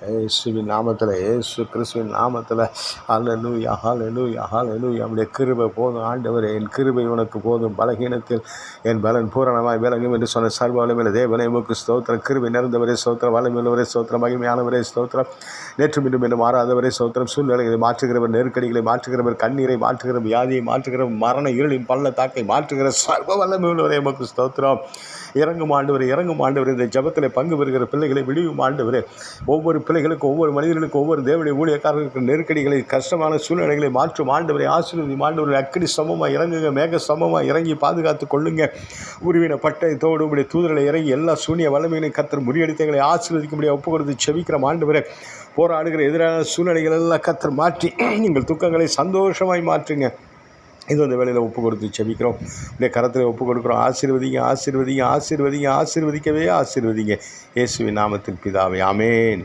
இயேசுவின் நாமத்தில், இயேசு கிறிஸ்துவின் நாமத்தில். ஹல்லேலூயா, ஹல்லேலூயா, ஹல்லேலூயா. நம்முடைய கிருபை போதும் ஆண்டவரே, என் கிருபை உனக்கு போதும், பலகீனத்தில் என் பலன் பூரணமாய் விளங்கும் என்று சொன்ன சர்வ வல்லமையுள்ள தேவனே உமக்கு ஸ்தோத்திரம். கிருபை நிறைந்தவரே ஸ்தோத்திரம், வல்லமையுள்ளவரே ஸ்தோத்திரம், மகிமையானவரே ஸ்தோத்திரம், நேற்று மீண்டும் என்று மாறாதவரே ஸ்தோத்திரம். சூழ்நிலைகளை மாற்றுகிறவர், நெருக்கடிகளை மாற்றுகிறவர், கண்ணீரை மாற்றுகிற, வியாதியை மாற்றுகிற, மரண இருளின் பள்ளத்தாக்கை மாற்றுகிற சர்வ வல்லமையுள்ளவரே உமக்கு ஸ்தோத்திரம். இறங்கும் ஆண்டவரே, இறங்கும் ஆண்டவரே. இந்த ஜபத்தில் பங்கு பெறுகிற பிள்ளைகளை விடுவியும் ஆண்டவரே. ஒவ்வொரு பிள்ளைகளுக்கும், ஒவ்வொரு மனிதர்களுக்கும், ஒவ்வொரு தேவனுடைய ஊழியக்காரர்களுக்கு நெருக்கடிகளை, கஷ்டமான சூழ்நிலைகளை மாற்றும் ஆண்டவரை. ஆசீர்வதியும் ஆண்டவரை. அக்கினி சமமாக இறங்குங்க, மேக சமமாக இறங்கி பாதுகாத்து கொள்ளுங்க. உருவின பட்டயத்தோடு உடைய தூதர்களை இறங்கி எல்லா சூனிய வல்லமையினை கர்த்தர் முறியடித்தங்களை ஆசீர்வதிக்கும்படியாக ஒப்பு கொடுத்து செபிக்கிற ஆண்டவரே. போராடுகிற எதிரான சூழ்நிலைகள் எல்லாம் கர்த்தர் மாற்றி நீங்கள் துக்கங்களை சந்தோஷமாய் மாற்றுங்க. இது அந்த வேலையில் ஒப்பு கொடுத்து செபிக்கிறோம். அப்படியே கரத்தில் ஒப்பு கொடுக்குறோம். ஆசீர்வதிங்க, ஆசீர்வதிங்க, ஆசீர்வதிங்க, ஆசீர்வதிக்கவே ஆசீர்வதிங்க. இயேசுவின் நாமத்தில் பிதாவே, ஆமேன்.